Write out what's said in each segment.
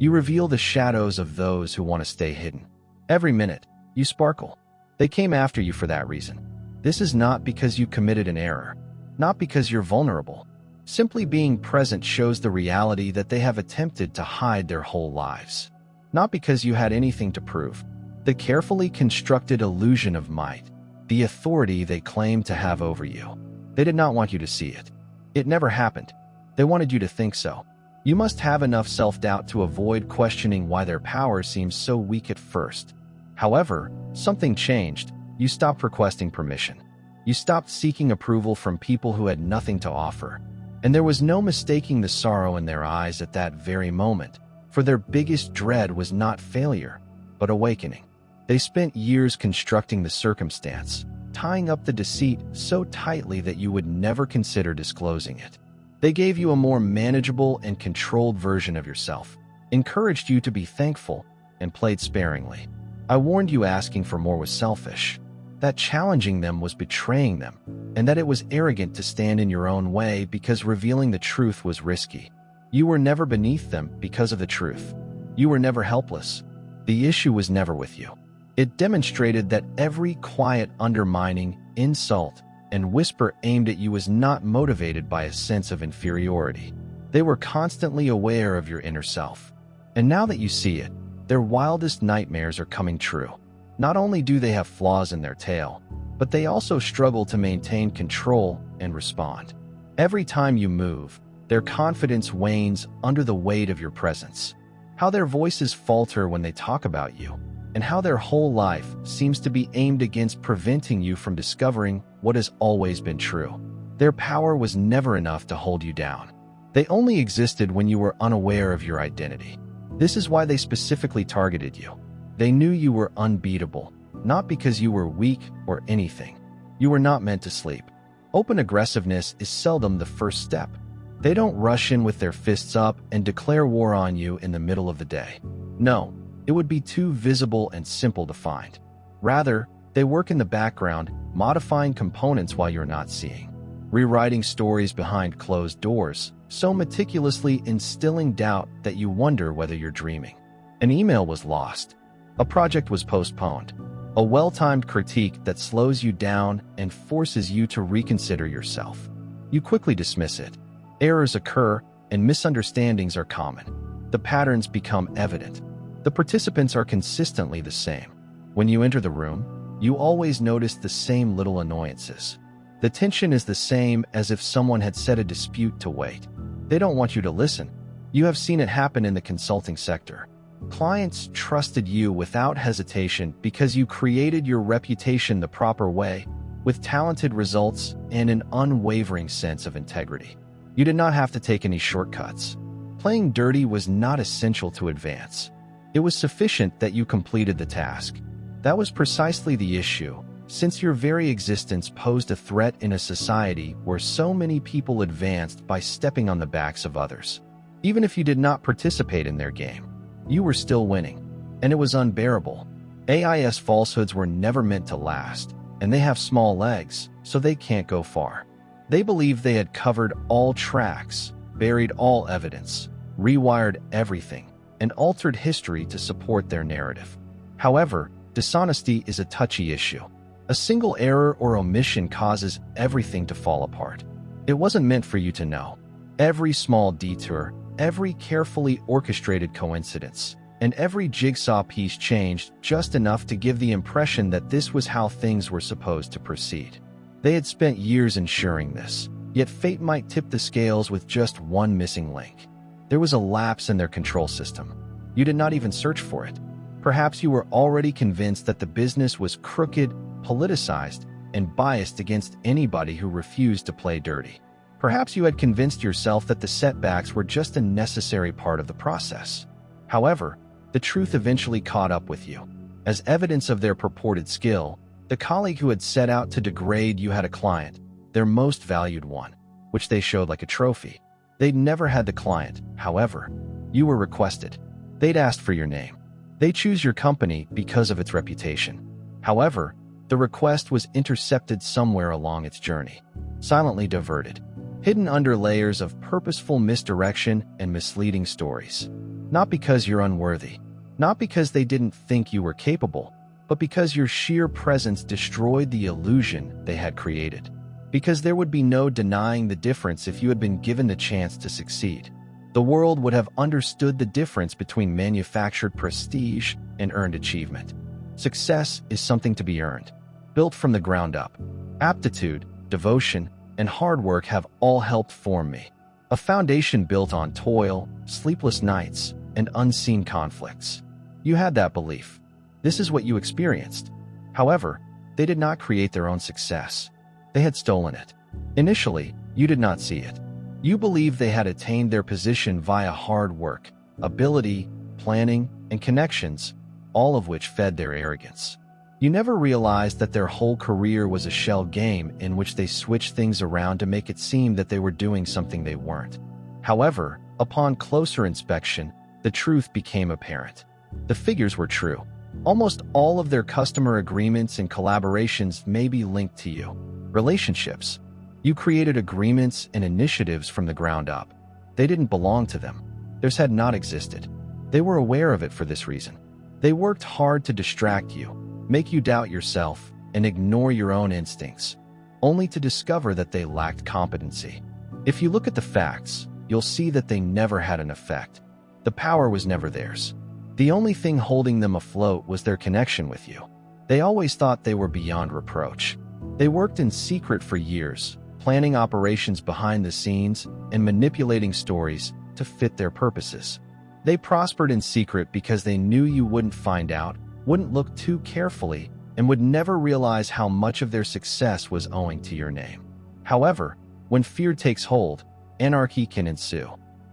You reveal the shadows of those who want to stay hidden. Every minute, you sparkle. They came after you for that reason. This is not because you committed an error, not because you're vulnerable. Simply being present shows the reality that they have attempted to hide their whole lives. Not because you had anything to prove. The carefully constructed illusion of might, the authority they claim to have over you. They did not want you to see it. It never happened. They wanted you to think so. You must have enough self-doubt to avoid questioning why their power seems so weak at first. However, something changed. You stopped requesting permission. You stopped seeking approval from people who had nothing to offer. And there was no mistaking the sorrow in their eyes at that very moment, for their biggest dread was not failure, but awakening. They spent years constructing the circumstance, tying up the deceit so tightly that you would never consider disclosing it. They gave you a more manageable and controlled version of yourself, encouraged you to be thankful, and played sparingly. I warned you asking for more was selfish, that challenging them was betraying them, and that it was arrogant to stand in your own way because revealing the truth was risky. You were never beneath them because of the truth. You were never helpless. The issue was never with you. It demonstrated that every quiet undermining, insult, and whisper aimed at you was not motivated by a sense of inferiority. They were constantly aware of your inner self. And now that you see it, their wildest nightmares are coming true. Not only do they have flaws in their tale, but they also struggle to maintain control and respond. Every time you move, their confidence wanes under the weight of your presence. How their voices falter when they talk about you, and how their whole life seems to be aimed against preventing you from discovering what has always been true. Their power was never enough to hold you down. They only existed when you were unaware of your identity. This is why they specifically targeted you. They knew you were unbeatable, not because you were weak or anything. You were not meant to sleep. Open aggressiveness is seldom the first step. They don't rush in with their fists up and declare war on you in the middle of the day. No, it would be too visible and simple to find. Rather, they work in the background, modifying components while you're not seeing, rewriting stories behind closed doors, so meticulously instilling doubt that you wonder whether you're dreaming. An email was lost. A project was postponed. A well-timed critique that slows you down and forces you to reconsider yourself. You quickly dismiss it. Errors occur, and misunderstandings are common. The patterns become evident. The participants are consistently the same. When you enter the room, you always notice the same little annoyances. The tension is the same as if someone had set a dispute to wait. They don't want you to listen. You have seen it happen in the consulting sector. Clients trusted you without hesitation because you created your reputation the proper way, with talented results and an unwavering sense of integrity. You did not have to take any shortcuts. Playing dirty was not essential to advance. It was sufficient that you completed the task. That was precisely the issue, since your very existence posed a threat in a society where so many people advanced by stepping on the backs of others. Even if you did not participate in their game, you were still winning, and it was unbearable. AIS falsehoods were never meant to last, and they have small legs, so they can't go far. They believed they had covered all tracks, buried all evidence, rewired everything, and altered history to support their narrative. However, dishonesty is a touchy issue. A single error or omission causes everything to fall apart. It wasn't meant for you to know. Every small detour, every carefully orchestrated coincidence, and every jigsaw piece changed just enough to give the impression that this was how things were supposed to proceed. They had spent years ensuring this, yet fate might tip the scales with just one missing link. There was a lapse in their control system. You did not even search for it. Perhaps you were already convinced that the business was crooked, politicized, and biased against anybody who refused to play dirty. Perhaps you had convinced yourself that the setbacks were just a necessary part of the process. However, the truth eventually caught up with you. As evidence of their purported skill, the colleague who had set out to degrade you had a client, their most valued one, which they showed like a trophy. They'd never had the client, however. You were requested. They'd asked for your name. They choose your company because of its reputation. However, the request was intercepted somewhere along its journey, silently diverted, hidden under layers of purposeful misdirection and misleading stories. Not because you're unworthy, not because they didn't think you were capable, but because your sheer presence destroyed the illusion they had created. Because there would be no denying the difference if you had been given the chance to succeed. The world would have understood the difference between manufactured prestige and earned achievement. Success is something to be earned, built from the ground up. Aptitude, devotion, and hard work have all helped form me. A foundation built on toil, sleepless nights, and unseen conflicts. You had that belief. This is what you experienced. However, they did not create their own success. They had stolen it. Initially, you did not see it. You believed they had attained their position via hard work, ability, planning, and connections, all of which fed their arrogance. You never realized that their whole career was a shell game in which they switched things around to make it seem that they were doing something they weren't. However, upon closer inspection, the truth became apparent. The figures were true. Almost all of their customer agreements and collaborations may be linked to you. Relationships. You created agreements and initiatives from the ground up. They didn't belong to them. Theirs had not existed. They were aware of it for this reason. They worked hard to distract you, make you doubt yourself, and ignore your own instincts, only to discover that they lacked competency. If you look at the facts, you'll see that they never had an effect. The power was never theirs. The only thing holding them afloat was their connection with you. They always thought they were beyond reproach. They worked in secret for years, planning operations behind the scenes and manipulating stories to fit their purposes. They prospered in secret because they knew you wouldn't find out, wouldn't look too carefully, and would never realize how much of their success was owing to your name. However, when fear takes hold, anarchy can ensue.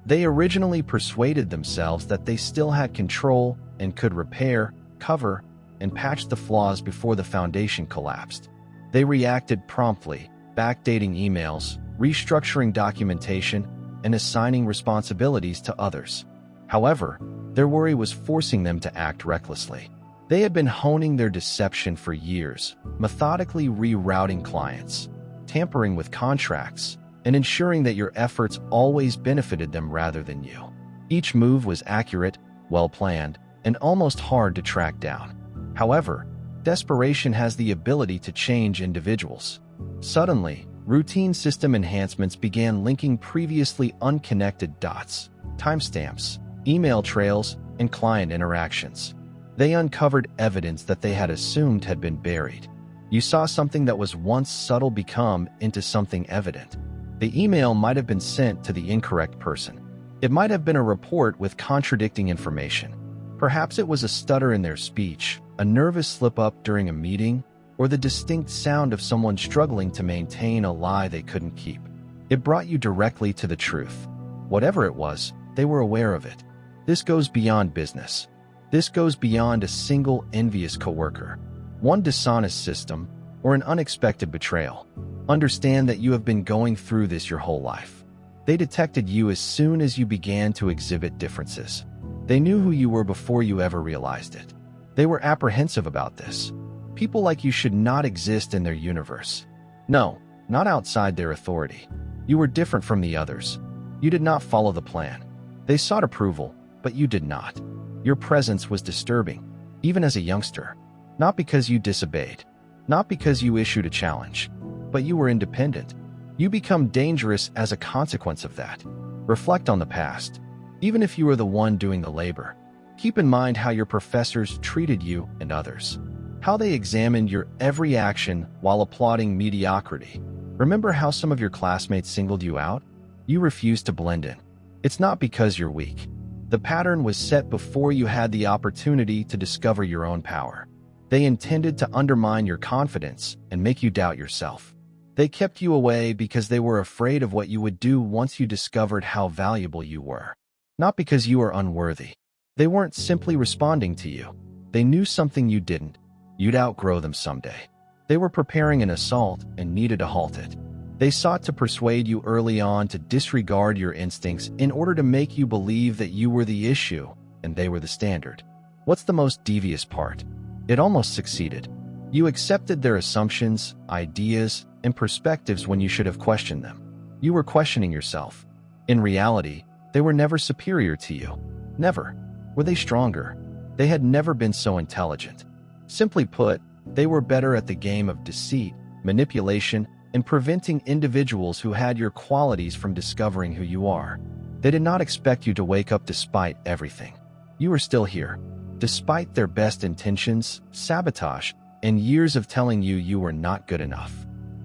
They originally persuaded themselves that they still had control and could repair, cover, and patch the flaws before the foundation collapsed. They reacted promptly, backdating emails, restructuring documentation, and assigning responsibilities to others. However, their worry was forcing them to act recklessly. They had been honing their deception for years, methodically rerouting clients, tampering with contracts, and ensuring that your efforts always benefited them rather than you. Each move was accurate, well-planned, and almost hard to track down. However, desperation has the ability to change individuals. Suddenly, routine system enhancements began linking previously unconnected dots, timestamps, email trails, and client interactions. They uncovered evidence that they had assumed had been buried. You saw something that was once subtle become into something evident. The email might have been sent to the incorrect person. It might have been a report with contradicting information. Perhaps it was a stutter in their speech, a nervous slip-up during a meeting, or the distinct sound of someone struggling to maintain a lie they couldn't keep. It brought you directly to the truth. Whatever it was, they were aware of it. This goes beyond business. This goes beyond a single envious coworker, one dishonest system, or an unexpected betrayal. Understand that you have been going through this your whole life. They detected you as soon as you began to exhibit differences. They knew who you were before you ever realized it. They were apprehensive about this. People like you should not exist in their universe. No, not outside their authority. You were different from the others. You did not follow the plan. They sought approval, but you did not. Your presence was disturbing, even as a youngster. Not because you disobeyed, not because you issued a challenge, but you were independent. You become dangerous as a consequence of that. Reflect on the past. Even if you were the one doing the labor, keep in mind how your professors treated you and others. How they examined your every action while applauding mediocrity. Remember how some of your classmates singled you out? You refused to blend in. It's not because you're weak. The pattern was set before you had the opportunity to discover your own power. They intended to undermine your confidence and make you doubt yourself. They kept you away because they were afraid of what you would do once you discovered how valuable you were. Not because you were unworthy. They weren't simply responding to you. They knew something you didn't. You'd outgrow them someday. They were preparing an assault and needed to halt it. They sought to persuade you early on to disregard your instincts in order to make you believe that you were the issue and they were the standard. What's the most devious part? It almost succeeded. You accepted their assumptions, ideas, and perspectives when you should have questioned them. You were questioning yourself. In reality, they were never superior to you. Never. Were they stronger? They had never been so intelligent. Simply put, they were better at the game of deceit, manipulation, and preventing individuals who had your qualities from discovering who you are. They did not expect you to wake up despite everything. You were still here, despite their best intentions, sabotage, and years of telling you you were not good enough.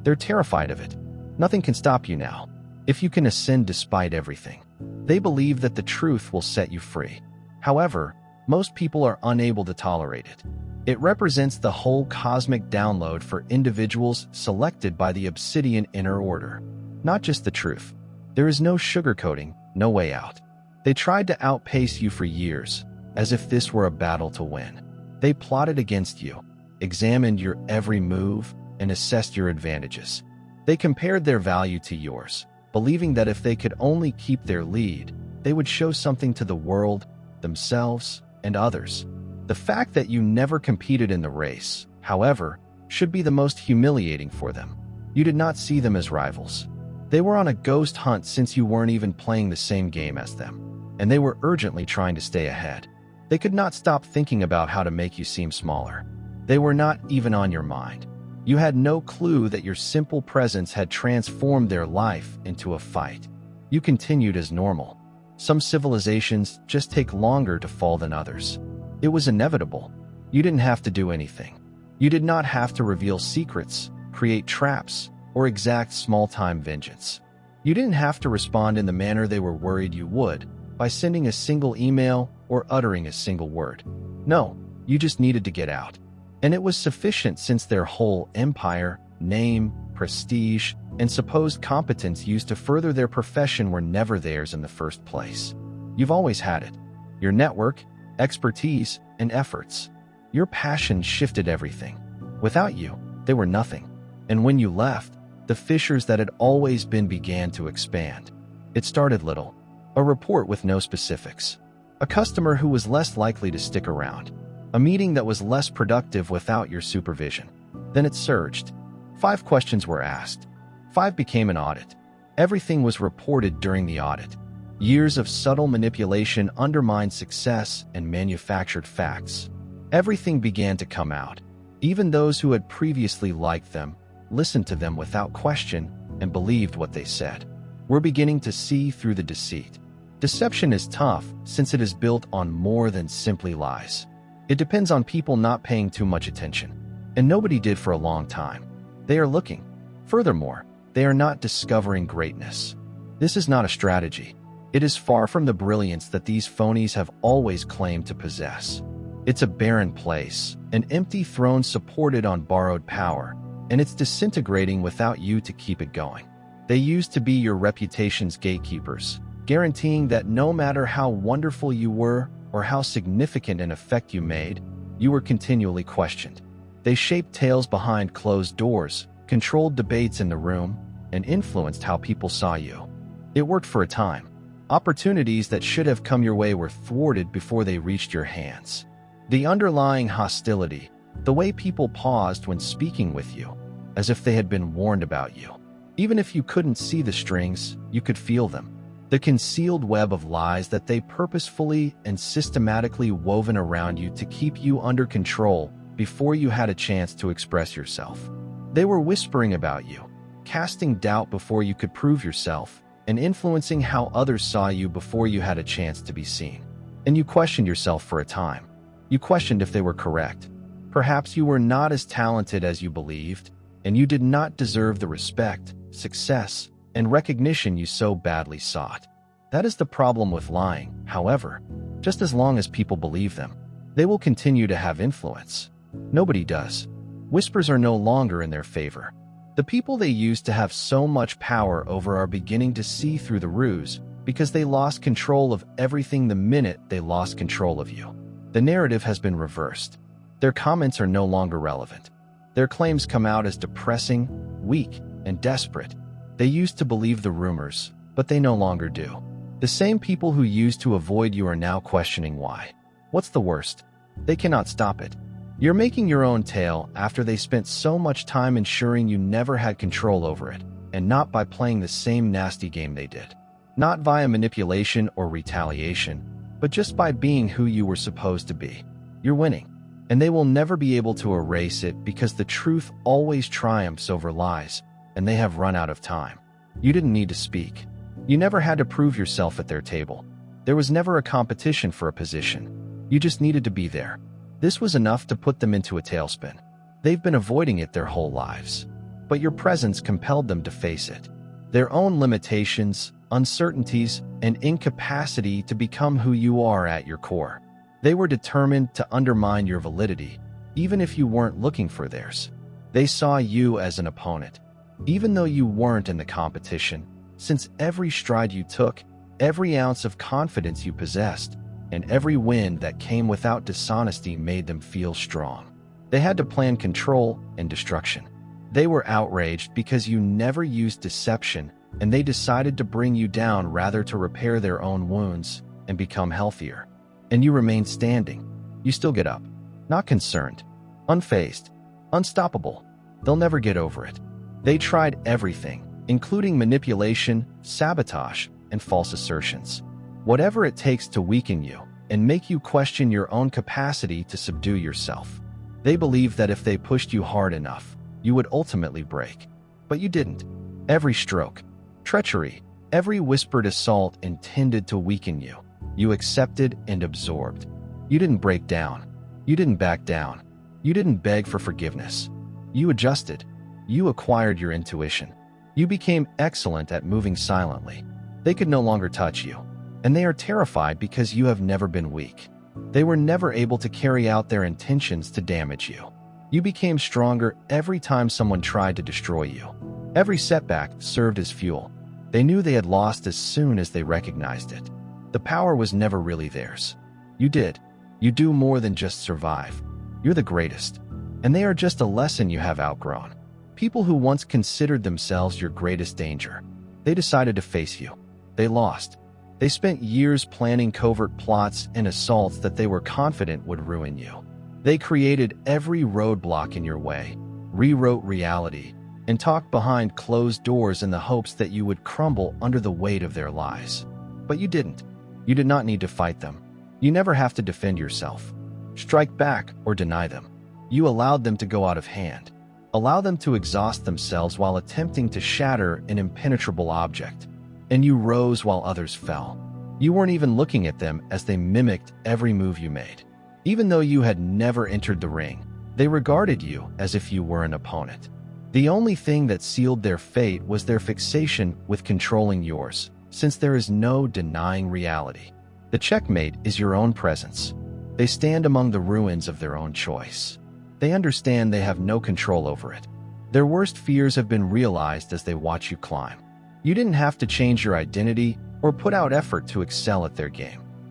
They're terrified of it. Nothing can stop you now. If you can ascend despite everything, they believe that the truth will set you free. However, most people are unable to tolerate it. It represents the whole cosmic download for individuals selected by the obsidian inner order. Not just the truth. There is no sugarcoating, no way out. They tried to outpace you for years, as if this were a battle to win. They plotted against you, examined your every move, and assessed your advantages. They compared their value to yours, believing that if they could only keep their lead, they would show something to the world, themselves, and others. The fact that you never competed in the race, however, should be the most humiliating for them. You did not see them as rivals. They were on a ghost hunt since you weren't even playing the same game as them, and they were urgently trying to stay ahead. They could not stop thinking about how to make you seem smaller. They were not even on your mind. You had no clue that your simple presence had transformed their life into a fight. You continued as normal. Some civilizations just take longer to fall than others. It was inevitable. You didn't have to do anything. You did not have to reveal secrets, create traps, or exact small-time vengeance. You didn't have to respond in the manner they were worried you would, by sending a single email or uttering a single word. No, you just needed to get out. And it was sufficient since their whole empire, name, prestige, and supposed competence used to further their profession were never theirs in the first place. You've always had it. Your network, expertise, and efforts. Your passion shifted everything. Without you, they were nothing. And when you left, the fissures that had always been began to expand. It started little. A report with no specifics. A customer who was less likely to stick around. A meeting that was less productive without your supervision. Then it surged. 5 questions were asked. 5 became an audit. Everything was reported during the audit. Years of subtle manipulation undermined success and manufactured facts. Everything began to come out. Even those who had previously liked them, listened to them without question, and believed what they said. We're beginning to see through the deceit. Deception is tough since it is built on more than simply lies. It depends on people not paying too much attention. And nobody did for a long time. They are looking. Furthermore, they are not discovering greatness. This is not a strategy. It is far from the brilliance that these phonies have always claimed to possess. It's a barren place, an empty throne supported on borrowed power, and it's disintegrating without you to keep it going. They used to be your reputation's gatekeepers, guaranteeing that no matter how wonderful you were or how significant an effect you made, you were continually questioned. They shaped tales behind closed doors, controlled debates in the room, and influenced how people saw you. It worked for a time. Opportunities that should have come your way were thwarted before they reached your hands. The underlying hostility, the way people paused when speaking with you, as if they had been warned about you. Even if you couldn't see the strings, you could feel them. The concealed web of lies that they purposefully and systematically woven around you to keep you under control before you had a chance to express yourself. They were whispering about you, casting doubt before you could prove yourself, and influencing how others saw you before you had a chance to be seen. And you questioned yourself for a time. You questioned if they were correct. Perhaps you were not as talented as you believed, and you did not deserve the respect, success, and recognition you so badly sought. That is the problem with lying, however. Just as long as people believe them, they will continue to have influence. Nobody does. Whispers are no longer in their favor. The people they used to have so much power over are beginning to see through the ruse because they lost control of everything the minute they lost control of you. The narrative has been reversed. Their comments are no longer relevant. Their claims come out as depressing, weak, and desperate. They used to believe the rumors, but they no longer do. The same people who used to avoid you are now questioning why. What's the worst? They cannot stop it. You're making your own tale after they spent so much time ensuring you never had control over it, and not by playing the same nasty game they did. Not via manipulation or retaliation, but but just by being who you were supposed to be. You're winning. And they will never be able to erase it because the truth always triumphs over lies, and they have run out of time. You didn't need to speak. You never had to prove yourself at their table. There was never a competition for a position. You just needed to be there. This was enough to put them into a tailspin. They've been avoiding it their whole lives. But your presence compelled them to face it. Their own limitations, uncertainties, and incapacity to become who you are at your core. They were determined to undermine your validity, even if you weren't looking for theirs. They saw you as an opponent, even though you weren't in the competition, since every stride you took, every ounce of confidence you possessed, and every win that came without dishonesty made them feel strong. They had to plan control and destruction. They were outraged because you never used deception, and they decided to bring you down rather to repair their own wounds and become healthier. And you remain standing. You still get up. Not concerned. Unfazed. Unstoppable. They'll never get over it. They tried everything, including manipulation, sabotage, and false assertions. Whatever it takes to weaken you and make you question your own capacity to subdue yourself. They believed that if they pushed you hard enough, you would ultimately break. But you didn't. Every stroke, treachery, every whispered assault intended to weaken you. You accepted and absorbed. You didn't break down. You didn't back down. You didn't beg for forgiveness. You adjusted. You acquired your intuition. You became excellent at moving silently. They could no longer touch you. And they are terrified because you have never been weak. They were never able to carry out their intentions to damage you. You became stronger every time someone tried to destroy you. Every setback served as fuel. They knew they had lost as soon as they recognized it. The power was never really theirs. You did. You do more than just survive. You're the greatest. And they are just a lesson you have outgrown. People who once considered themselves your greatest danger. They decided to face you. They lost. They spent years planning covert plots and assaults that they were confident would ruin you. They created every roadblock in your way, rewrote reality, and talked behind closed doors in the hopes that you would crumble under the weight of their lies. But you didn't. You did not need to fight them. You never have to defend yourself, strike back, or deny them. You allowed them to go out of hand. Allow them to exhaust themselves while attempting to shatter an impenetrable object. And you rose while others fell. You weren't even looking at them as they mimicked every move you made. Even though you had never entered the ring, they regarded you as if you were an opponent. The only thing that sealed their fate was their fixation with controlling yours, since there is no denying reality. The checkmate is your own presence. They stand among the ruins of their own choice. They understand they have no control over it. Their worst fears have been realized as they watch you climb. You didn't have to change your identity or put out effort to excel at their game.